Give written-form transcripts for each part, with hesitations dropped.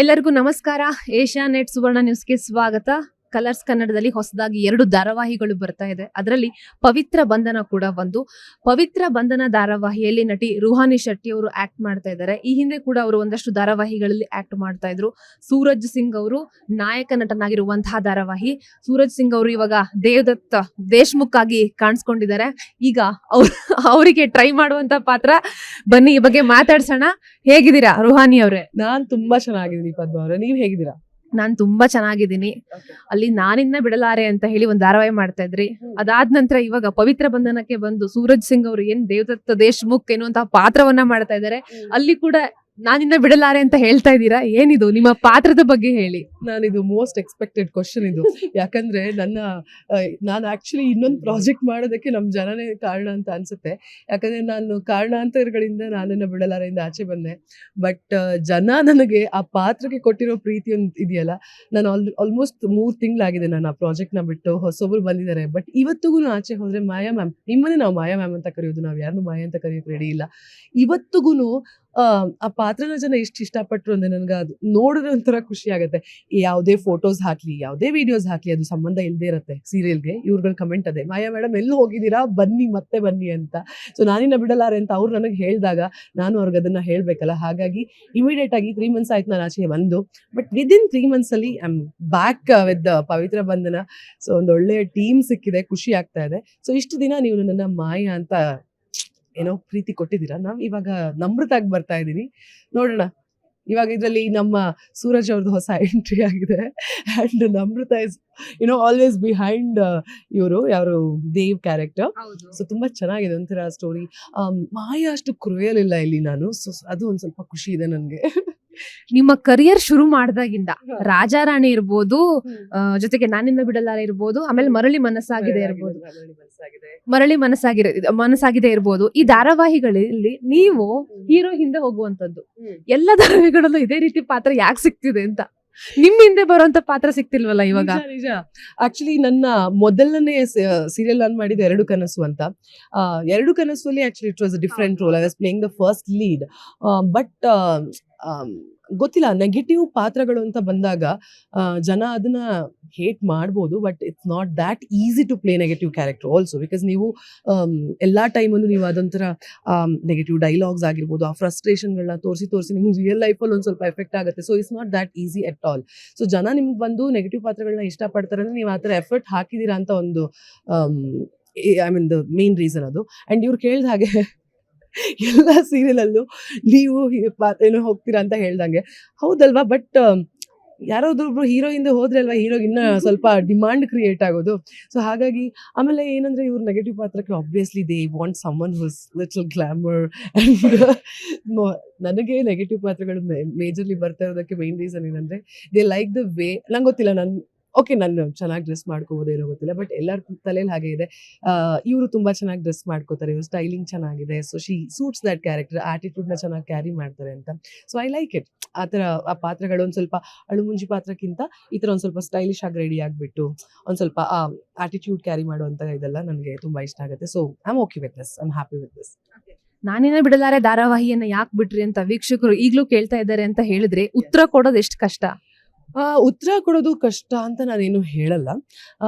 ಎಲ್ಲರಿಗೂ ನಮಸ್ಕಾರ. Asia net ಸುವರ್ಣ ನ್ಯೂಸ್ಗೆ ಸ್ವಾಗತ. ಕಲರ್ಸ್ ಕನ್ನಡದಲ್ಲಿ ಹೊಸದಾಗಿ 2 ಧಾರಾವಾಹಿಗಳು ಬರ್ತಾ ಇದೆ. ಅದರಲ್ಲಿ ಪವಿತ್ರ ಬಂಧನ ಕೂಡ ಒಂದು. ಪವಿತ್ರ ಬಂಧನ ಧಾರಾವಾಹಿಯಲ್ಲಿ ನಟಿ ರುಹಾನಿ ಶೆಟ್ಟಿ ಅವರು ಆಕ್ಟ್ ಮಾಡ್ತಾ ಇದ್ದಾರೆ. ಈ ಹಿಂದೆ ಕೂಡ ಅವರು ಒಂದಷ್ಟು ಧಾರಾವಾಹಿಗಳಲ್ಲಿ ಆಕ್ಟ್ ಮಾಡ್ತಾ ಇದ್ರು. ಸೂರಜ್ ಸಿಂಗ್ ಅವರು ನಾಯಕ ನಟನಾಗಿರುವಂತಹ ಧಾರಾವಾಹಿ. ಸೂರಜ್ ಸಿಂಗ್ ಅವರು ಇವಾಗ ದೇವದತ್ತ ದೇಶ್ಮುಖ್ ಆಗಿ ಕಾಣಿಸ್ಕೊಂಡಿದ್ದಾರೆ. ಈಗ ಅವರಿಗೆ ಟ್ರೈ ಮಾಡುವಂತ ಪಾತ್ರ. ಬನ್ನಿ ಈ ಬಗ್ಗೆ ಮಾತಾಡ್ಸೋಣ. ಹೇಗಿದ್ದೀರಾ ರುಹಾನಿ ಅವರೇ? ನಾನ್ ತುಂಬಾ ಚೆನ್ನಾಗಿದ್ದೀನಿ ಪದ್ಮ ಅವರೇ, ನೀವ್ ಹೇಗಿದ್ದೀರಾ? ನಾನ್ ತುಂಬಾ ಚೆನ್ನಾಗಿದ್ದೀನಿ. ಅಲ್ಲಿ ನಾನಿನ್ನ ಬಿಡಲಾರೆ ಅಂತ ಹೇಳಿ ಒಂದ್ ಧಾರಾವಾಹಿ ಮಾಡ್ತಾ ಇದ್ರಿ. ಅದಾದ ನಂತರ ಇವಾಗ ಪವಿತ್ರ ಬಂಧನಕ್ಕೆ ಬಂದು ಸೂರಜ್ ಸಿಂಗ್ ಅವರು ಏನ್ ದೇವದತ್ತ ದೇಶ್ಮುಖ್ ಎನ್ನುವಂತಹ ಪಾತ್ರವನ್ನ ಮಾಡ್ತಾ ಇದ್ದಾರೆ. ಅಲ್ಲಿ ಕೂಡ ನಾನಿನ್ನ ಬಿಡಲಾರೆ ಅಂತ ಹೇಳ್ತಾ ಇದ್ದೀರಾ. ಏನಿದು ನಿಮ್ಮ ಪಾತ್ರದ ಬಗ್ಗೆ ಹೇಳಿ. ನಾನಿದು ಮೋಸ್ಟ್ ಎಕ್ಸ್ಪೆಕ್ಟೆಡ್ ಕ್ವಶನ್ ಇದು. ಯಾಕಂದ್ರೆ ನಾನು ಆಕ್ಚುಲಿ ಇನ್ನೊಂದು ಪ್ರಾಜೆಕ್ಟ್ ಮಾಡೋದಕ್ಕೆ ನಮ್ ಜನನೇ ಕಾರಣ ಅಂತ ಅನ್ಸುತ್ತೆ. ಯಾಕಂದ್ರೆ ನಾನು ಕಾರಣಾಂತರಗಳಿಂದ ನಾನನ್ನ ಬಿಡಲಾರೆಯಿಂದ ಆಚೆ ಬಂದೆ. ಬಟ್ ಜನ ನನಗೆ ಆ ಪಾತ್ರಕ್ಕೆ ಕೊಟ್ಟಿರೋ ಪ್ರೀತಿ ಒಂದು ಇದೆಯಲ್ಲ, ನಾನು ಆಲ್ಮೋಸ್ಟ್ 3 ತಿಂಗಳಾಗಿದೆ ನಾನು ಆ ಪ್ರಾಜೆಕ್ಟ್ ನ ಬಿಟ್ಟು. ಹೊಸೊಬ್ರು ಬಂದಿದ್ದಾರೆ. ಬಟ್ ಇವತ್ತಿಗೂ ಆಚೆ ಹೋದ್ರೆ ಮಾಯಾ ಮ್ಯಾಮ್, ನಿಮ್ಮನ್ನೇ ನಾವು ಮಾಯಾ ಮ್ಯಾಮ್ ಅಂತ ಕರೆಯೋದು, ನಾವ್ ಯಾರನ್ನು ಮಾಯಾ ಅಂತ ಕರೆಯೋಕೆ ರೆಡಿ ಇಲ್ಲ. ಇವತ್ತಿಗೂ ಆ ಪಾತ್ರನ ಜನ ಎಷ್ಟು ಇಷ್ಟಪಟ್ರು ಅಂದ್ರೆ ನನ್ಗೆ ಅದು ನೋಡಿದ್ರೆ ಒಂಥರ ಖುಷಿ ಆಗುತ್ತೆ. ಯಾವುದೇ ಫೋಟೋಸ್ ಹಾಕ್ಲಿ, ಯಾವುದೇ ವಿಡಿಯೋಸ್ ಹಾಕ್ಲಿ, ಅದು ಸಂಬಂಧ ಇಲ್ಲದೆ ಇರುತ್ತೆ ಸೀರಿಯಲ್ಗೆ. ಇವ್ರುಗಳ ಕಮೆಂಟ್ ಅದೇ, ಮಾಯಾ ಮೇಡಮ್ ಎಲ್ಲಿ ಹೋಗಿದ್ದೀರಾ, ಬನ್ನಿ ಮತ್ತೆ ಬನ್ನಿ ಅಂತ. ಸೊ ನಾನಿನ್ನ ಬಿಡಲಾರೆ ಅಂತ ಅವ್ರು ನನಗೆ ಹೇಳಿದಾಗ ನಾನು ಅವ್ರಿಗೆ ಅದನ್ನ ಹೇಳ್ಬೇಕಲ್ಲ. ಹಾಗಾಗಿ ಇಮಿಡಿಯೇಟ್ ಆಗಿ 3 months ಆಯ್ತು ನಾನು ಆಚೆ ಬಂದು. ಬಟ್ ವಿದಿನ್ 3 months ಅಲ್ಲಿ ಐ ಆಮ್ ಬ್ಯಾಕ್ ವಿತ್ ಪವಿತ್ರ ಬಂಧನ. ಸೊ ಒಂದು ಒಳ್ಳೆ ಟೀಮ್ ಸಿಕ್ಕಿದೆ, ಖುಷಿ ಆಗ್ತಾ ಇದೆ. ಸೊ ಇಷ್ಟು ದಿನ ನೀವು ನನ್ನ ಮಾಯಾ ಅಂತ ಏನೋ ಪ್ರೀತಿ ಕೊಟ್ಟಿದ್ದೀರಾ. ನಾವ್ ಇವಾಗ ನಮ್ರತಾಗಿ ಬರ್ತಾ ಇದ್ದೀನಿ. ನೋಡೋಣ. ಇವಾಗ ಇದ್ರಲ್ಲಿ ನಮ್ಮ ಸೂರಜ್ ಅವ್ರದ್ದು ಹೊಸ ಎಂಟ್ರಿ ಆಗಿದೆ. And Namrata is always behind ಯಾರು ದೇವ್ ಕ್ಯಾರೆಕ್ಟರ್. ಸೊ ತುಂಬಾ ಚೆನ್ನಾಗಿದೆ ಒಂಥರ ಸ್ಟೋರಿ. ಮಾಯಾ ಅಷ್ಟು ಕ್ರೂಯಲ್ ಇಲ್ಲ ಇಲ್ಲಿ ನಾನು. ಸೊ ಅದು ಒಂದ್ ಸ್ವಲ್ಪ ಖುಷಿ ಇದೆ ನನ್ಗೆ. ನಿಮ್ಮ ಕರಿಯರ್ ಶುರು ಮಾಡಿದಾಗಿಂದ ರಾಜಾರಾಣಿ ಇರ್ಬೋದು, ಜೊತೆಗೆ ನಾನಿನ್ನ ಬಿಡಲಾರೆ ಇರ್ಬೋದು, ಆಮೇಲೆ ಮರಳಿ ಮನಸ್ಸಾಗಿದೆ ಇರ್ಬೋದು, ಮನಸ್ಸಾಗಿದೆ ಇರ್ಬೋದು, ಈ ಧಾರಾವಾಹಿಗಳಲ್ಲಿ ನೀವು ಹೀರೋ ಹಿಂದೆ ಹೋಗುವಂತದ್ದು. ಎಲ್ಲ ಧಾರಾವಾಹಿಗಳಲ್ಲೂ ಇದೇ ರೀತಿ ಪಾತ್ರ ಯಾಕೆ ಸಿಗ್ತಿದೆ ಅಂತ, ನಿಮ್ ಹಿಂದೆ ಬರುವಂತ ಪಾತ್ರ ಸಿಗ್ತಿಲ್ವಲ್ಲ ಇವಾಗ? ನಿಜ. ಆಕ್ಚುಲಿ ನನ್ನ ಮೊದಲನೇ ಸೀರಿಯಲ್ ನಾನು ಮಾಡಿದ 2 ಕನಸು ಅಂತ. 2 ಕನಸಲ್ಲಿ actually it was a different role. I was playing the first lead. But ಗೊತ್ತಿಲ್ಲ, ನೆಗೆಟಿವ್ ಪಾತ್ರಗಳು ಅಂತ ಬಂದಾಗ ಜನ ಅದನ್ನ ಹೇಟ್ ಮಾಡ್ಬೋದು. But it's not that easy to play negative character also. Because ನೀವು ಎಲ್ಲಾ ಟೈಮಲ್ಲೂ ನೀವು ಅದೊಂಥರ ನೆಗೆಟಿವ್ ಡೈಲಾಗ್ಸ್ ಆಗಿರ್ಬೋದು, ಆ ಫ್ರಸ್ಟ್ರೇಷನ್ಗಳನ್ನ ತೋರಿಸಿ ನಿಮ್ಗೆ ರಿಯಲ್ ಲೈಫಲ್ಲಿ ಒಂದು ಸ್ವಲ್ಪ ಎಫೆಕ್ಟ್ ಆಗುತ್ತೆ. So it's not that easy at all. So ಜನ ನಿಮ್ಗೆ ಬಂದು ನೆಗೆಟಿವ್ ಪಾತ್ರಗಳನ್ನ ಇಷ್ಟಪಡ್ತಾರೆ ಅಂದ್ರೆ ನೀವು ಆ ಥರ ಎಫರ್ಟ್ ಹಾಕಿದೀರಾ ಅಂತ ಒಂದು I mean the main reason ಅದು. ಅಂಡ್ ಇವ್ರು ಕೇಳಿದ ಹಾಗೆ ಎಲ್ಲ ಸೀರಿಯಲಲ್ಲೂ ನೀವು ಏನೋ ಹೋಗ್ತೀರಾ ಅಂತ ಹೇಳ್ದಂಗೆ ಹೌದಲ್ವಾ. ಬಟ್ ಯಾರಾದ್ರೊಬ್ರು ಹೀರೋ ಹಿಂದೆ ಹೋದ್ರೆ ಅಲ್ವಾ ಹೀರೋಗೆ ಇನ್ನ ಸ್ವಲ್ಪ ಡಿಮಾಂಡ್ ಕ್ರಿಯೇಟ್ ಆಗೋದು. ಸೊ ಹಾಗಾಗಿ ಆಮೇಲೆ ಏನಂದ್ರೆ ಇವ್ರು ನೆಗೆಟಿವ್ ಪಾತ್ರಕ್ಕೆ obviously they want summon ಹುಸ್ little glamour. ನನಗೆ ನೆಗೆಟಿವ್ ಪಾತ್ರಗಳು ಮೇಜರ್ಲಿ ಬರ್ತಾ ಇರೋದಕ್ಕೆ ಮೇನ್ ರೀಸನ್ ಏನಂದ್ರೆ ದೇ ಲೈಕ್ ದ ವೇ. ನಂಗೆ ಗೊತ್ತಿಲ್ಲ, ನಾನು ಚೆನ್ನಾಗಿ ಡ್ರೆಸ್ ಮಾಡ್ಕೋಬೋದೇ ಇರೋ ಗೊತ್ತಿಲ್ಲ. ಬಟ್ ಎಲ್ಲರ ತಲೆಯಲ್ಲಿ ಹಾಗೆ ಇದೆ, ಇವರು ತುಂಬಾ ಚೆನ್ನಾಗಿ ಡ್ರೆಸ್ ಮಾಡ್ಕೋತಾರೆ, ಇವ್ರು ಸ್ಟೈಲಿಂಗ್ ಚೆನ್ನಾಗಿದೆ, so she suits that character, attitude ನ ಚೆನ್ನಾಗಿ ಕ್ಯಾರಿ ಮಾಡ್ತಾರೆ ಅಂತ. So I like it. ಆ ಥರ ಆ ಪಾತ್ರಗಳು ಒಂದ್ ಸ್ವಲ್ಪ ಅಳುಮುಂಜಿ ಪಾತ್ರಕ್ಕಿಂತ ಈ ಥರ ಒಂದ್ ಸ್ವಲ್ಪ ಸ್ಟೈಲಿಶ್ ಆಗಿ ರೆಡಿ ಆಗಿಬಿಟ್ಟು ಒಂದ್ ಸ್ವಲ್ಪ ಆ ಆಟಿಟ್ಯೂಡ್ ಕ್ಯಾರಿ ಮಾಡುವಂತ ಇದೆಲ್ಲ ನನಗೆ ತುಂಬಾ ಇಷ್ಟ ಆಗುತ್ತೆ. So I am okay with this, I am happy with this. ನಾನಿನ್ನ ಬಿಡಲಾರೆ ಧಾರಾವಾಹಿಯನ್ನ ಯಾಕೆ ಬಿಟ್ರಿ ಅಂತ ವೀಕ್ಷಕರು ಈಗಲೂ ಕೇಳ್ತಾ ಇದ್ದಾರೆ ಅಂತ ಹೇಳಿದ್ರೆ ಉತ್ತರ ಕೊಡೋದು ಎಷ್ಟು ಕಷ್ಟ? ಉತ್ತರ ಕೊಡೋದು ಕಷ್ಟ ಅಂತ ನಾನೇನು ಹೇಳಲ್ಲ.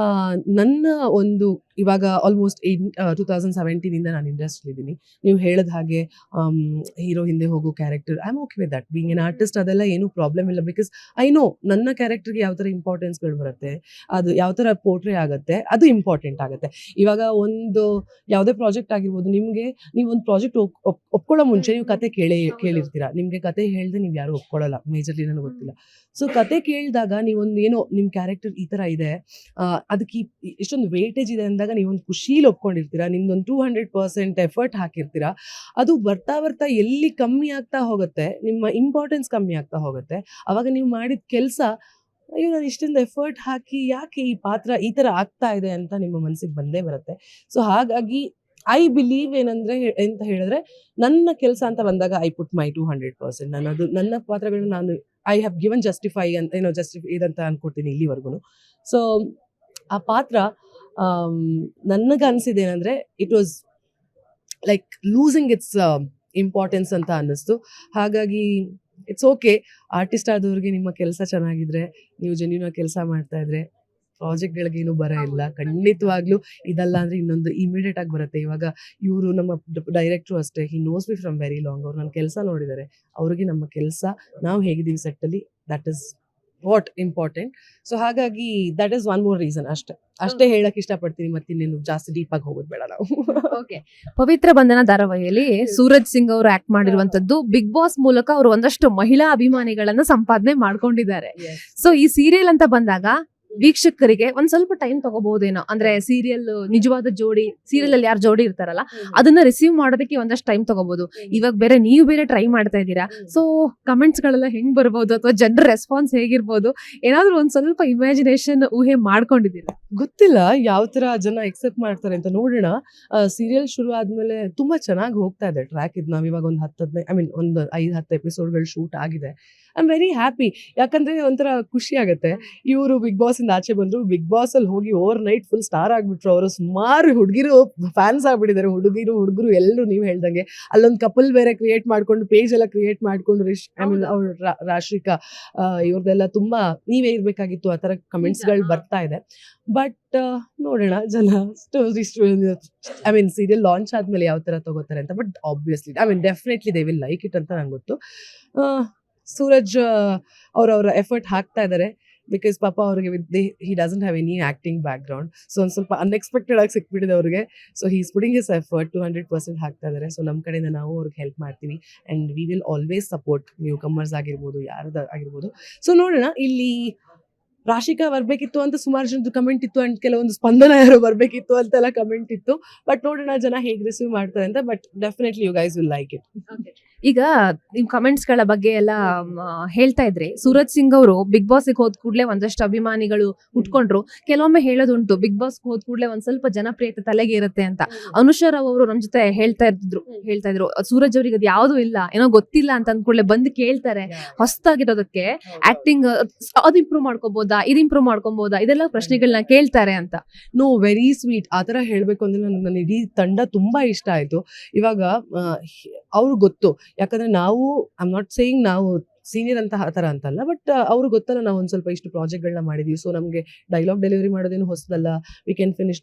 ನನ್ನ ಒಂದು ಇವಾಗ ಆಲ್ಮೋಸ್ಟ್ 2017 ಇಂದ ನಾನು ಇಂಡಸ್ಟ್ರಿ ಇದ್ದೀನಿ. ನೀವು ಹೇಳಿದ ಹಾಗೆ ಹೀರೋ ಹಿಂದೆ ಹೋಗೋ character, I am okay with that. Being an artist ಅದೆಲ್ಲ ಏನೂ ಪ್ರಾಬ್ಲಮ್ ಇಲ್ಲ. ಬಿಕಾಸ್ ಐ ನೋ ನನ್ನ ಕ್ಯಾರೆಕ್ಟರ್ಗೆ ಯಾವ ಥರ ಇಂಪಾರ್ಟೆನ್ಸ್ಗಳು ಬರುತ್ತೆ, ಅದು ಯಾವ ಥರ ಪೋರ್ಟ್ರೇ ಆಗುತ್ತೆ, ಅದು ಇಂಪಾರ್ಟೆಂಟ್ ಆಗುತ್ತೆ. ಇವಾಗ ಒಂದು ಯಾವುದೇ ಪ್ರಾಜೆಕ್ಟ್ ಆಗಿರ್ಬೋದು, ನೀವು ಒಂದು ಪ್ರಾಜೆಕ್ಟ್ ಒಪ್ಕೊಳ್ಳೋ ಮುಂಚೆ ನೀವು ಕತೆ ಕೇಳಿರ್ತೀರಾ. ನಿಮಗೆ ಕತೆ ಹೇಳ್ದೆ ನೀವು ಯಾರು ಒಪ್ಕೊಳ್ಳಲ್ಲ, ಮೇಜರ್ಲಿ ನನಗೆ ಗೊತ್ತಿಲ್ಲ. ಸೊ ಕತೆ ಕೇಳಿದಾಗ ನೀವೊಂದು ಏನೋ ನಿಮ್ಮ ಕ್ಯಾರೆಕ್ಟರ್ ಈ ಥರ ಇದೆ, ಅದಕ್ಕೆ ಇಷ್ಟೊಂದು ವೇಟೇಜ್ ಇದೆ ಅಂದಾಗ ನೀವೊಂದು ಖುಷಿಲಿ ಒಪ್ಕೊಂಡಿರ್ತೀರಾ, ನಿಮ್ದೊಂದು 200% ಎಫರ್ಟ್ ಹಾಕಿರ್ತೀರಾ. ಅದು ಬರ್ತಾ ಬರ್ತಾ ಎಲ್ಲಿ ಕಮ್ಮಿ ಆಗ್ತಾ ಹೋಗುತ್ತೆ, ನಿಮ್ಮ ಇಂಪಾರ್ಟೆನ್ಸ್ ಕಮ್ಮಿ ಆಗ್ತಾ ಹೋಗುತ್ತೆ. ಅವಾಗ ನೀವು ಮಾಡಿದ ಕೆಲಸ, ಅಯ್ಯೋ ನಾನು ಇಷ್ಟೊಂದು ಎಫರ್ಟ್ ಹಾಕಿ ಯಾಕೆ ಈ ಪಾತ್ರ ಈ ಥರ ಆಗ್ತಾ ಇದೆ ಅಂತ ನಿಮ್ಮ ಮನಸ್ಸಿಗೆ ಬಂದೇ ಬರುತ್ತೆ. ಸೊ ಹಾಗಾಗಿ ಐ ಬಿಲೀವ್ ಏನಂದ್ರೆ ಅಂತ ಹೇಳಿದ್ರೆ, ನನ್ನ ಕೆಲಸ ಅಂತ ಬಂದಾಗ ಐ ಪುಟ್ ಮೈ 200%. ನನ್ನ ಪಾತ್ರಗಳನ್ನ ನಾನು ಐ ಹ್ಯಾವ್ ಗಿವನ್ ಜಸ್ಟಿಫೈ ಅಂತ ಇದಂತ ಅನ್ಕೊಡ್ತೀನಿ ಇಲ್ಲಿವರೆಗೂ. ಸೊ ಆ ಪಾತ್ರ ನನಗೆ ಅನಿಸಿದೆ ಏನಂದ್ರೆ it was like losing it's importance ಅಂತ ಅನ್ನಿಸ್ತು. ಹಾಗಾಗಿ ಇಟ್ಸ್ ಓಕೆ. ಆರ್ಟಿಸ್ಟ್ ಆದವ್ರಿಗೆ ನಿಮ್ಮ ಕೆಲಸ ಚೆನ್ನಾಗಿದ್ರೆ, ನೀವು ಜೆನ್ಯೂನ್ ಆಗಿ ಕೆಲಸ ಮಾಡ್ತಾ ಇದ್ರೆ ಪ್ರಾಜೆಕ್ಟ್ಗಳಿಗೇನು ಬರ ಇಲ್ಲ. ಖಂಡಿತವಾಗ್ಲೂ ಇದಲ್ಲ ಅಂದ್ರೆ ಇನ್ನೊಂದು ಇಮಿಡಿಯೇಟ್ ಆಗಿ ಬರುತ್ತೆ. ಇವಾಗ ಇವರು ನಮ್ಮ ಡೈರೆಕ್ಟ್ರು ಅಷ್ಟೇ, he knows me from very long. ಅವ್ರು ನನ್ನ ಕೆಲಸ ನೋಡಿದ್ದಾರೆ. ಅವ್ರಿಗೆ ನಮ್ಮ ಕೆಲಸ, ನಾವು ಹೇಗಿದ್ದೀವಿ ಸೆಟ್ಟಲ್ಲಿ, that is what important. So ಹಾಗಾಗಿ that is one more reason ಅಷ್ಟೇ ಹೇಳಕ್ ಇಷ್ಟಪಡ್ತೀನಿ. ಮತ್ತಿನ್ನೇನು ಜಾಸ್ತಿ ಡೀಪ್ ಆಗಿ ಹೋಗೋದು ಬೇಡ ನಾವು. ಓಕೆ, ಪವಿತ್ರ ಬಂಧನ ಧಾರಾವಾಹಿಯಲ್ಲಿ ಸೂರಜ್ ಸಿಂಗ್ ಅವರು ಆಕ್ಟ್ ಮಾಡಿರುವಂತದ್ದು ಬಿಗ್ ಬಾಸ್ ಮೂಲಕ ಅವರು ಒಂದಷ್ಟು ಮಹಿಳಾ ಅಭಿಮಾನಿಗಳನ್ನ ಸಂಪಾದನೆ ಮಾಡ್ಕೊಂಡಿದ್ದಾರೆ. ಸೊ ಈ ಸೀರಿಯಲ್ ಅಂತ ಬಂದಾಗ ವೀಕ್ಷಕರಿಗೆ ಒಂದ್ ಸ್ವಲ್ಪ ಟೈಮ್ ತಗೋಬಹುದೇನೋ, ಅಂದ್ರೆ ಸೀರಿಯಲ್ ನಿಜವಾದ ಜೋಡಿ, ಸೀರಿಯಲ್ ಅಲ್ಲಿ ಯಾರು ಜೋಡಿ ಇರ್ತಾರಲ್ಲ ಅದನ್ನ ರಿಸೀವ್ ಮಾಡೋದಕ್ಕೆ ಒಂದಷ್ಟು ಟೈಮ್ ತಗೋಬಹುದು. ಇವಾಗ ನೀವು ಬೇರೆ ಟ್ರೈ ಮಾಡ್ತಾ ಇದ್ದೀರಾ. ಸೊ ಕಮೆಂಟ್ಸ್ ಗಳೆಲ್ಲ ಹೆಂಗ್ ಬರ್ಬೋದು ಅಥವಾ ಜನರ ರೆಸ್ಪಾನ್ಸ್ ಹೇಗಿರ್ಬೋದು, ಏನಾದ್ರು ಒಂದ್ ಸ್ವಲ್ಪ ಇಮ್ಯಾಜಿನೇಷನ್ ಊಹೆ ಮಾಡ್ಕೊಂಡಿದ್ದೀರಾ? ಗೊತ್ತಿಲ್ಲ ಯಾವ ತರ ಜನ ಎಕ್ಸೆಪ್ಟ್ ಮಾಡ್ತಾರೆ ಅಂತ ನೋಡೋಣ. ಸೀರಿಯಲ್ ಶುರು ಆದ್ಮೇಲೆ ತುಂಬಾ ಚೆನ್ನಾಗಿ ಹೋಗ್ತಾ ಇದೆ ಟ್ರ್ಯಾಕ್. ಇದು ನಾವ್ ಇವಾಗ ಒಂದು 5-10 ಎಪಿಸೋಡ್ಗಳು ಶೂಟ್ ಆಗಿದೆ. I am very happy. ಯಾಕಂದ್ರೆ ಒಂಥರ ಖುಷಿ ಆಗುತ್ತೆ. ಇವರು ಬಿಗ್ ಬಾಸ್ ಇಂದ ಆಚೆ ಬಂದ್ರು, ಬಿಗ್ ಬಾಸ್ ಅಲ್ಲಿ ಹೋಗಿ ಓವರ್ ನೈಟ್ ಫುಲ್ ಸ್ಟಾರ್ ಆಗ್ಬಿಟ್ರು. ಅವರು ಸುಮಾರು ಹುಡುಗಿರು ಫ್ಯಾನ್ಸ್ ಆಗ್ಬಿಟ್ಟಿದ್ದಾರೆ. ಹುಡುಗರು ಎಲ್ಲರೂ ನೀವು ಹೇಳ್ದಂಗೆ ಅಲ್ಲೊಂದು ಕಪಲ್ ಬೇರೆ ಕ್ರಿಯೇಟ್ ಮಾಡ್ಕೊಂಡು, ಪೇಜ್ ಎಲ್ಲ ಕ್ರಿಯೇಟ್ ಮಾಡ್ಕೊಂಡು, ಅವ್ರು ರಾಶ್ರಿಕಾ ಇವ್ರದೆಲ್ಲ ತುಂಬಾ ನೀವೇ ಇರ್ಬೇಕಾಗಿತ್ತು ಆ ತರ ಕಮೆಂಟ್ಸ್ ಗಳು ಬರ್ತಾ ಇದೆ. ಬಟ್ ನೋಡೋಣ ಜನ ಸೀರಿಯಲ್ ಲಾಂಚ್ ಆದ್ಮೇಲೆ ಯಾವ ತರ ತಗೋತಾರೆ ಅಂತ. But obviously definitely they will like it ಅಂತ ನಂಗೆ ಗೊತ್ತು. ಸೂರಜ್ ಅವ್ರವ್ರ ಎಫರ್ಟ್ ಹಾಕ್ತಾ ಇದ್ದಾರೆ. ಬಿಕಾಸ್ ಪಾಪ ಅವ್ರಿಗೆ he doesn't have any acting back ground. So ಒಂದು ಸ್ವಲ್ಪ ಅನ್ಎಕ್ಸ್ಪೆಕ್ಟೆಡ್ ಆಗಿ ಸಿಕ್ಬಿಟ್ಟಿದೆ ಅವ್ರಿಗೆ. So he is putting his effort 200% ಹಾಕ್ತಾ ಇದ್ದಾರೆ. ಸೊ ನಮ್ಮ ಕಡೆಯಿಂದ ನಾವು ಅವ್ರಿಗೆ ಹೆಲ್ಪ್ ಮಾಡ್ತೀವಿ. And we will always support new comers ಆಗಿರ್ಬೋದು, ಯಾರ್ದು ಆಗಿರ್ಬೋದು. ಸೊ ನೋಡೋಣ. ಇಲ್ಲಿ ರಾಶಿಕಾ ಬರ್ಬೇಕಿತ್ತು ಅಂತ ಸುಮಾರು ಜನದ್ದು ಕಮೆಂಟ್ ಇತ್ತು, ಅಂಡ್ ಕೆಲವೊಂದು ಸ್ಪಂದನ ಯಾರೋ ಬರ್ಬೇಕಿತ್ತು ಅಂತೆಲ್ಲ ಕಮೆಂಟ್ ಇತ್ತು. ಬಟ್ ನೋಡೋಣ ಜನ ಹೇಗೆ ರಿಸೀವ್ ಮಾಡ್ತಾರೆ ಅಂತ. But definitely you guys will like it. ಈಗ ನಿಮ್ ಕಮೆಂಟ್ಸ್ ಗಳ ಬಗ್ಗೆ ಎಲ್ಲ ಹೇಳ್ತಾ ಇದ್ರಿ. ಸೂರಜ್ ಸಿಂಗ್ ಅವರು ಬಿಗ್ ಬಾಸ್ ಹೋದ್ ಕೂಡಲೇ ಒಂದಷ್ಟು ಅಭಿಮಾನಿಗಳು ಉಟ್ಕೊಂಡ್ರು. ಕೆಲವೊಮ್ಮೆ ಹೇಳೋದುಂಟು ಬಿಗ್ ಬಾಸ್ ಹೋದ್ ಕೂಡಲೇ ಒಂದ್ ಸ್ವಲ್ಪ ಜನಪ್ರಿಯತೆ ತಲೆಗೆ ಇರುತ್ತೆ ಅಂತ. ಅನುಷಾ ರಾವ್ ಅವರು ನಮ್ ಜೊತೆ ಹೇಳ್ತಾ ಇದ್ರು ಸೂರಜ್ ಅವ್ರಿಗೆ ಅದು ಯಾವ್ದು ಇಲ್ಲ, ಏನೋ ಗೊತ್ತಿಲ್ಲ ಅಂತ ಅಂದ್ಕೂಡ್ಲೆ ಬಂದು ಕೇಳ್ತಾರೆ. ಹೊಸದಾಗಿರೋದಕ್ಕೆ ಆಕ್ಟಿಂಗ್ ಅದು ಇಂಪ್ರೂವ್ ಮಾಡ್ಕೋಬಹುದಾ, ಇದು ಇಂಪ್ರೂವ್ ಮಾಡ್ಕೊಬಹುದಾ, ಇದೆಲ್ಲ ಪ್ರಶ್ನೆಗಳನ್ನ ಕೇಳ್ತಾರೆ ಅಂತ. No, very sweet. ಆ ಥರ ಹೇಳಬೇಕು ಅಂದರೆ ನನ್ನ ಇಡೀ ತಂಡ ತುಂಬ ಇಷ್ಟ ಆಯಿತು. ಇವಾಗ ಅವ್ರಿಗೆ ಗೊತ್ತು. ಯಾಕಂದರೆ ನಾವು ಐ ಆಮ್ ನಾಟ್ ಸೇಯಿಂಗ್ ನಾವು ಸೀನಿಯರ್ ಅಂತ ಆ ಥರ ಅಂತಲ್ಲ. ಬಟ್ ಅವ್ರು ಗೊತ್ತಲ್ಲ ನಾವು ಒಂದು ಸ್ವಲ್ಪ ಇಷ್ಟು ಪ್ರಾಜೆಕ್ಟ್ಗಳನ್ನ ಮಾಡಿದ್ದೀವಿ. ಸೊ ನಮಗೆ ಡೈಲಾಗ್ ಡೆಲಿವರಿ ಮಾಡೋದೇನು ಹೊಸದಲ್ಲ. ವಿ ಕ್ಯಾನ್ ಫಿನಿಶ್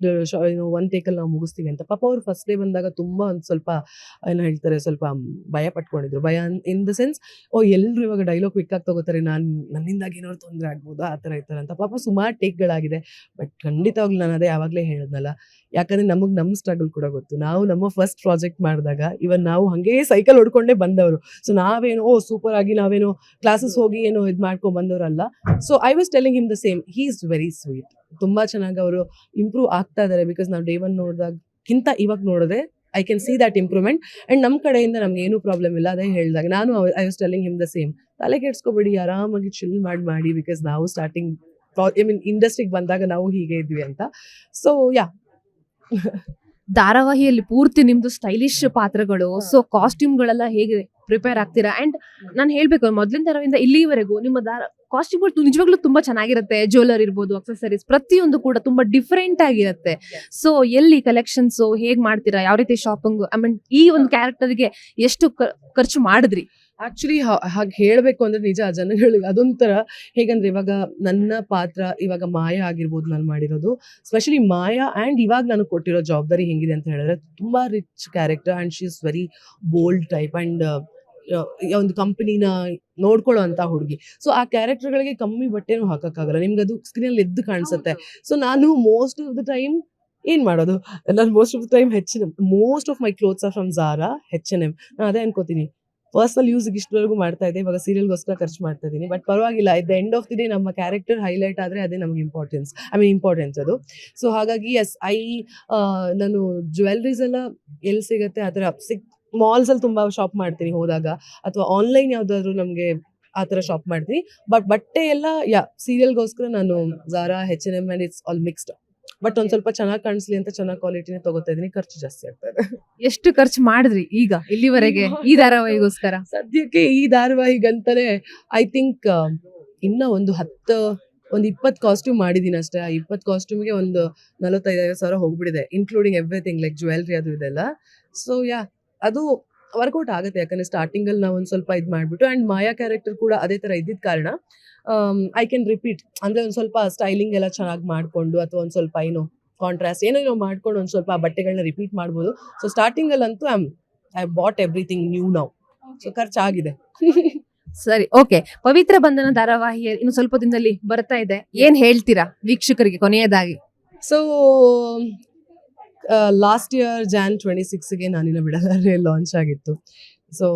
ಒನ್ ಟೇಕಲ್ಲಿ ನಾವು ಮುಗಿಸ್ತೀವಿ ಅಂತ. ಪಾಪ ಅವ್ರು ಫಸ್ಟ್ ಡೇ ಬಂದಾಗ ತುಂಬ ಒಂದು ಸ್ವಲ್ಪ ಏನೋ ಹೇಳ್ತಾರೆ, ಸ್ವಲ್ಪ ಭಯ ಪಟ್ಕೊಂಡಿದ್ರು. ಭಯ ಇನ್ ದ ಸೆನ್ಸ್, ಎಲ್ಲರೂ ಇವಾಗ ಡೈಲಾಗ್ ಕ್ವಿಕ್ಕಾಗಿ ತಗೋತಾರೆ, ನನ್ನಿಂದಾಗಿ ಏನಾದ್ರು ತೊಂದರೆ ಆಗ್ಬೋದು ಆ ಥರ ಈ ಥರ ಅಂತ. ಪಾಪ ಸುಮಾರು ಟೇಕ್ಗಳಾಗಿದೆ. ಬಟ್ ಖಂಡಿತವಾಗ್ಲೂ ನಾನು ಅದೇ ಯಾವಾಗಲೇ ಹೇಳಿದ್ನಲ್ಲ, ಯಾಕಂದರೆ ನಮಗೆ ನಮ್ಮ ಸ್ಟ್ರಗಲ್ ಕೂಡ ಗೊತ್ತು. ನಾವು ನಮ್ಮ ಫಸ್ಟ್ ಪ್ರಾಜೆಕ್ಟ್ ಮಾಡಿದಾಗ ಇವನ್ ನಾವು ಹಾಗೇ ಸೈಕಲ್ ಹೊಡ್ಕೊಂಡೇ ಬಂದವರು. ಸೊ ನಾವೇನೋ ಸೂಪರ್ ಆಗಿ ನಾವೇನೋ ಕ್ಲಾಸಸ್ ಹೋಗಿ ಏನೋ ಇದು ಮಾಡ್ಕೊಂಡ್ ಬಂದವರಲ್ಲ. So I was telling him the same. He is very sweet. ತುಂಬಾ ಚೆನ್ನಾಗಿ ಅವರು ಇಂಪ್ರೂವ್ ಆಗ್ತಾ ಇದ್ದಾರೆ. ಬಿಕಾಸ್ ನಾವು ಡೇ 1 ನೋಡಿದಾಗಿಂತ ಇವಾಗ ನೋಡಿದ್ರೆ I can see that improvement. And ನಮ್ಮ ಕಡೆಯಿಂದ ನಮ್ಗೆ ಏನೂ ಪ್ರಾಬ್ಲಮ್ ಇಲ್ಲ. ಅದೇ ಹೇಳಿದಾಗ ನಾನು I was telling him the same. ತಲೆ ಕೆಡ್ಸ್ಕೊಬೇಡಿ, ಆರಾಮಾಗಿ ಚಿಲ್ ಮಾಡಿ. ಬಿಕಾಸ್ ನಾವು ಸ್ಟಾರ್ಟಿಂಗ್ ಇಂಡಸ್ಟ್ರಿಗೆ ಬಂದಾಗ ನಾವು ಹೀಗೆ ಇದ್ವಿ ಅಂತ. ಸೊ ಯಾ, ಧಾರಾವಾಹಿಯಲ್ಲಿ ಪೂರ್ತಿ ನಿಮ್ದು ಸ್ಟೈಲಿಶ್ ಪಾತ್ರಗಳು. ಸೊ ಕಾಸ್ಟ್ಯೂಮ್ಗಳೆಲ್ಲ ಹೇಗೆ ಪ್ರಿಪೇರ್ ಆಗ್ತೀರಾ? ಅಂಡ್ ನಾನು ಹೇಳ್ಬೇಕು, ಮೊದಲಿನ ತರದಿಂದ ಇಲ್ಲಿವರೆಗೂ ನಿಮ್ಮ ಕಾಸ್ಟ್ಯೂಮ್ಗಳು ನಿಜವಾಗ್ಲೂ ತುಂಬಾ ಚೆನ್ನಾಗಿರುತ್ತೆ. ಜ್ಯುವೆಲರಿ ಇರ್ಬೋದು, ಅಕ್ಸೆಸರೀಸ್ ಪ್ರತಿಯೊಂದು ಕೂಡ ತುಂಬಾ ಡಿಫ್ರೆಂಟ್ ಆಗಿರುತ್ತೆ. ಸೊ ಎಲ್ಲಿ ಕಲೆಕ್ಷನ್ಸ್ ಹೇಗ್ ಮಾಡ್ತೀರಾ, ಯಾವ ರೀತಿ ಶಾಪಿಂಗ್, ಐ ಮೀನ್ ಈ ಒಂದು ಕ್ಯಾರೆಕ್ಟರ್ಗೆ ಎಷ್ಟು ಖರ್ಚು ಮಾಡಿದ್ರಿ? ಆಕ್ಚುಲಿ ಹಾಗೆ ಹೇಳಬೇಕು ಅಂದ್ರೆ ನಿಜ, ಜನಗಳಿಗೆ ಅದೊಂಥರ ಹೇಗಂದ್ರೆ, ಇವಾಗ ನನ್ನ ಪಾತ್ರ ಇವಾಗ ಮಾಯಾ ಆಗಿರ್ಬೋದು ನಾನು ಮಾಡಿರೋದು. ಸ್ಪೆಷಲಿ ಮಾಯಾ ಆ್ಯಂಡ್ ಇವಾಗ ನಾನು ಕೊಟ್ಟಿರೋ ಜವಾಬ್ದಾರಿ ಹೆಂಗಿದೆ ಅಂತ ಹೇಳಿದ್ರೆ, ತುಂಬಾ rich character and she is very bold type and ಒಂದು ಕಂಪನಿನ ನೋಡ್ಕೊಳ್ಳೋ ಅಂತ ಹುಡುಗಿ. ಸೊ ಆ ಕ್ಯಾರೆಕ್ಟರ್ಗಳಿಗೆ ಕಮ್ಮಿ ಬಟ್ಟೆನೂ ಹಾಕೋಕ್ಕಾಗಲ್ಲ, ನಿಮ್ಗೆ ಅದು ಸ್ಕ್ರೀನಲ್ಲಿ ಎದ್ದು ಕಾಣಿಸುತ್ತೆ. ಸೊ ನಾನು ಮೋಸ್ಟ್ ಆಫ್ ದ ಟೈಮ್ ಏನು ಮಾಡೋದು, ನಾನು most of the time most of my clothes are from Zara, H&M. ನಾನು ಅದೇ ಅನ್ಕೋತೀನಿ, ಪರ್ಸನಲ್ ಯೂಸ್ಗೆ ಇಷ್ಟವರೆಗೂ ಮಾಡ್ತಾ ಇದ್ದೆ, ಇವಾಗ ಸೀರಿಯಲ್ಗೋಸ್ಕರ ಖರ್ಚು ಮಾಡ್ತಾ ಇದ್ದೀನಿ. ಬಟ್ ಪರವಾಗಿಲ್ಲ, at the end of the day ನಮ್ಮ ಕ್ಯಾರೆಕ್ಟರ್ ಹೈಲೈಟ್ ಆದರೆ ಅದೇ ನಮಗೆ ಇಂಪಾರ್ಟೆನ್ಸ್ ಅದು. ಸೊ ಹಾಗಾಗಿ ನಾನು ಜ್ಯುವೆಲ್ರೀಸ್ ಎಲ್ಲ ಎಲ್ಲಿ ಸಿಗುತ್ತೆ ಆ ಥರ ಮಾಲ್ಸಲ್ಲಿ ತುಂಬ ಶಾಪ್ ಮಾಡ್ತೀನಿ ಹೋದಾಗ, ಅಥವಾ ಆನ್ಲೈನ್ ಯಾವುದಾದ್ರೂ ನಮಗೆ ಆ ಥರ ಶಾಪ್ ಮಾಡ್ತೀನಿ. ಬಟ್ ಬಟ್ಟೆ ಎಲ್ಲ ಸೀರಿಯಲ್ಗೋಸ್ಕರ ನಾನು Zara, H&M and it's all mixed. But ಒಂದು ಸ್ವಲ್ಪ ಚೆನ್ನಾಗಿ ಕಾಣಿಸ್ಲಿ ಅಂತ ಚೆನ್ನಾಗಿ ಕ್ವಾಲಿಟಿನೇ ತಗೋತಾ ಇದ್ದೀನಿ. ಖರ್ಚು ಜಾಸ್ತಿ ಆಗ್ತಾ ಇದೆ. ಎಷ್ಟು ಖರ್ಚು ಮಾಡಿದ್ರಿ ಈಗ ಇಲ್ಲಿವರೆಗೆ ಈ ಧಾರಾವಾಹಿಗೋಸ್ಕರ? ಸದ್ಯಕ್ಕೆ ಈ ಧಾರಾವಾಹಿಗಂತಾನೆ ಐ ಥಿಂಕ್ ಇನ್ನ ಒಂದು 20 ಕಾಸ್ಟ್ಯೂಮ್ ಮಾಡಿದ್ದೀನಿ ಅಷ್ಟೇ. ಆ 20 ಕಾಸ್ಟ್ಯೂಮ್ಗೆ ಒಂದು 45,000 ಹೋಗ್ಬಿಟ್ಟಿದೆ, ಇನ್ಕ್ಲೂಡಿಂಗ್ ಎವ್ರಿಥಿಂಗ್ ಲೈಕ್ ಜ್ಯುವೆಲ್ರಿ ಅದು ಇದೆಲ್ಲ. ಸೊ ಅದು ವರ್ಕೌಟ್ ಆಗುತ್ತೆ. ಯಾಕಂದರೆ ಸ್ಟಾರ್ಟಿಂಗಲ್ಲಿ ನಾವು ಒಂದು ಸ್ವಲ್ಪ ಇದು ಮಾಡಿಬಿಟ್ಟು ಆ್ಯಂಡ್ ಮಾಯಾ ಕ್ಯಾರೆಕ್ಟರ್ ಕೂಡ ಅದೇ ಥರ ಇದ್ದಿದ್ದ ಕಾರಣ ಐ ಕ್ಯಾನ್ ರಿಪೀಟ್. ಅಂದರೆ ಒಂದು ಸ್ವಲ್ಪ ಸ್ಟೈಲಿಂಗ್ ಎಲ್ಲ ಚೆನ್ನಾಗಿ ಮಾಡಿಕೊಂಡು ಅಥವಾ ಒಂದು ಸ್ವಲ್ಪ ಏನು ಕಾಂಟ್ರಾಸ್ಟ್ ಏನೋ ಮಾಡ್ಕೊಂಡು ಒಂದು ಸ್ವಲ್ಪ ಆ ಬಟ್ಟೆಗಳನ್ನ ರಿಪೀಟ್ ಮಾಡ್ಬೋದು. ಸೊ ಸ್ಟಾರ್ಟಿಂಗಲ್ಲಂತೂ I bought everything new now. So ಖರ್ಚಾಗಿದೆ. ಸರಿ, ಓಕೆ. ಪವಿತ್ರ ಬಂಧನ ಧಾರಾವಾಹಿ ಇನ್ನು ಸ್ವಲ್ಪ ದಿನದಲ್ಲಿ ಬರ್ತಾ ಇದೆ. ಏನ್ ಹೇಳ್ತೀರಾ ವೀಕ್ಷಕರಿಗೆ ಕೊನೆಯದಾಗಿ? ಸೊ ಲಾಸ್ಟ್ ಇಯರ್ Jan 26ಗೆ ನಾನಿನ್ನ ಬಿಡಲಾರೆ ಲಾಂಚ್ ಆಗಿತ್ತು. ಸೊ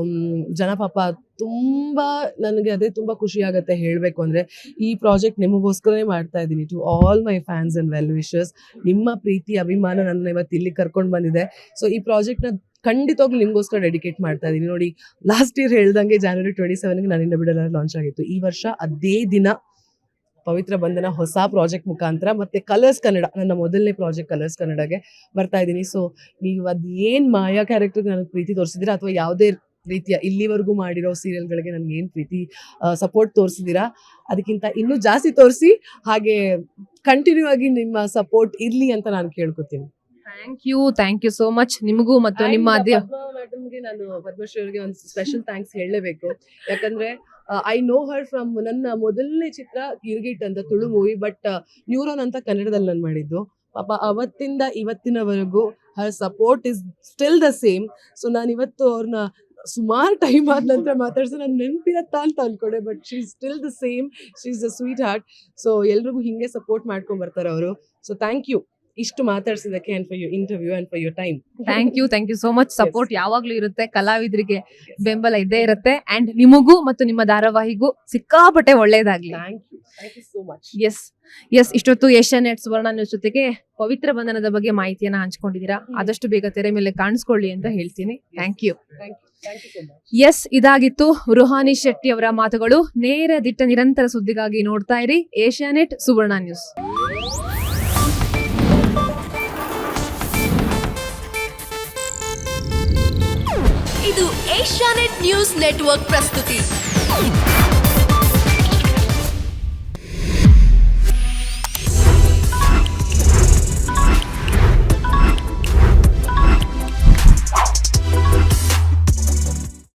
ಜನ ಪಾಪ ತುಂಬ ನನಗೆ ಅದೇ ತುಂಬ ಖುಷಿ ಆಗುತ್ತೆ ಹೇಳಬೇಕು ಅಂದರೆ, ಈ ಪ್ರಾಜೆಕ್ಟ್ ನಿಮಗೋಸ್ಕರನೇ ಮಾಡ್ತಾ ಇದ್ದೀನಿ. To all my fans and well wishers, ನಿಮ್ಮ ಪ್ರೀತಿ ಅಭಿಮಾನ ನನ್ನ ಇವತ್ತು ಇಲ್ಲಿ ಕರ್ಕೊಂಡು ಬಂದಿದೆ. ಸೊ ಈ ಪ್ರಾಜೆಕ್ಟ್ನ ಖಂಡಿತವಾಗ್ಲೂ ನಿಮಗೋಸ್ಕರ ಡೆಡಿಕೇಟ್ ಮಾಡ್ತಾ ಇದ್ದೀನಿ. ನೋಡಿ, ಲಾಸ್ಟ್ ಇಯರ್ ಹೇಳ್ದಂಗೆ January 27ಗೆ ನಾನಿನ್ನ ಬಿಡಲಾರೆ ಲಾಂಚ್ ಆಗಿತ್ತು. ಈ ವರ್ಷ ಅದೇ ದಿನ ಪವಿತ್ರ ಬಂಧನ ಹೊಸ ಪ್ರಾಜೆಕ್ಟ್ ಮುಖಾಂತರ ಮತ್ತೆ ಕಲರ್ಸ್ ಕನ್ನಡ, ನನ್ನ ಮೊದಲನೇ ಪ್ರಾಜೆಕ್ಟ್ ಕಲರ್ಸ್ ಕನ್ನಡಗೆ ಬರ್ತಾ ಇದ್ದೀನಿ. ಸೊ ನೀವು ಅದೇನು ಮಾಯಾ ಕ್ಯಾರೆಕ್ಟರ್ಗೆ ನನಗೆ ಪ್ರೀತಿ ತೋರಿಸಿದ್ದೀರಾ ಅಥವಾ ಯಾವುದೇ ರೀತಿಯ ಇಲ್ಲಿವರೆಗೂ ಮಾಡಿರೋ ಸೀರಿಯಲ್ಗಳಿಗೆ ನನಗೆ ಏನು ಪ್ರೀತಿ ಸಪೋರ್ಟ್ ತೋರಿಸಿದ್ದೀರಾ, ಅದಕ್ಕಿಂತ ಇನ್ನೂ ಜಾಸ್ತಿ ತೋರಿಸಿ, ಹಾಗೆ ಕಂಟಿನ್ಯೂ ಆಗಿ ನಿಮ್ಮ ಸಪೋರ್ಟ್ ಇರಲಿ ಅಂತ ನಾನು ಕೇಳ್ಕೊತೀನಿ. ಥ್ಯಾಂಕ್ ಯು ಸೋ ಮಚ್ ನಿಮಗೂ ಮತ್ತು ನಿಮ್ಮ ಮೇಡಮ್ಗೆ ನಾನು ಪದ್ಮಶ್ರೀ ಅವರಿಗೆ ಒಂದು ಸ್ಪೆಷಲ್ ಥ್ಯಾಂಕ್ಸ್ ಹೇಳಲೇಬೇಕು. ಯಾಕಂದ್ರೆ ಐ ನೋ ಹರ್ ಫ್ರಮ್ ನನ್ನ ಮೊದಲನೇ ಚಿತ್ರ ಗಿರ್ಗಿಟ್ ಅಂತ ತುಳು ಮೂವಿ, ಬಟ್ ನ್ಯೂರಾನ್ ಅಂತ ಕನ್ನಡದಲ್ಲಿ ನಾನು ಮಾಡಿದ್ದು. ಪಾಪ ಅವತ್ತಿಂದ ಇವತ್ತಿನವರೆಗೂ her support is still the same. So ನಾನು ಇವತ್ತು ಅವ್ರನ್ನ ಸುಮಾರು ಟೈಮ್ ಆದ ನಂತರ ಮಾತಾಡ್ಸಿ ನಾನು ನೆನಪಿರತ್ತಾ ಅಂತ ಅನ್ಕೊಂಡೆ, but she is still the same. She is a sweet heart. So ಎಲ್ರಿಗೂ ಹಿಂಗೆ ಸಪೋರ್ಟ್ ಮಾಡ್ಕೊಂಡ್ ಬರ್ತಾರೆ ಅವರು. ಸೊ ಥ್ಯಾಂಕ್ ಯು ಇಷ್ಟು ಮಾತಾಡ್ಸಿದ್ದಕ್ಕೆ and for your interview and for your time. Thank you so much. Support ಯಾವಾಗ್ಲೂ ಇರುತ್ತೆ, ಕಲಾವಿದರಿಗೆ ಬೆಂಬಲ ಇದ್ದೇ ಇರುತ್ತೆ. ಅಂಡ್ ನಿಮಗೂ ಮತ್ತು ನಿಮ್ಮ ಧಾರಾವಾಹಿಗೂ ಸಿಕ್ಕಾಪಟ್ಟೆ ಒಳ್ಳೇದಾಗ್ಲಿ. Thank you so much. Yes ಇಷ್ಟೊತ್ತು ಏಷ್ಯಾನೆಟ್ ಸುವರ್ಣ ನ್ಯೂಸ್ ಜೊತೆಗೆ ಪವಿತ್ರ ಬಂಧನದ ಬಗ್ಗೆ ಮಾಹಿತಿಯನ್ನ ಹಂಚ್ಕೊಂಡಿದ್ದೀರಾ. ಆದಷ್ಟು ಬೇಗ ತೆರೆ ಮೇಲೆ ಕಾಣಿಸ್ಕೊಳ್ಳಿ ಅಂತ ಹೇಳ್ತೀನಿ. Thank you so much. Yes, ಇದಾಗಿತ್ತು ರುಹಾನಿ ಶೆಟ್ಟಿ ಅವರ ಮಾತುಗಳು. ನೇರ ದಿಟ್ಟ ನಿರಂತರ ಸುದ್ದಿಗಾಗಿ ನೋಡ್ತಾ ಇರಿ ಏಷ್ಯಾನೆಟ್ ಸುವರ್ಣ ನ್ಯೂಸ್. ಇದು ಏಷ್ಯಾನೆಟ್ ನ್ಯೂಸ್ ನೆಟ್ವರ್ಕ್ ಪ್ರಸ್ತುತಿ.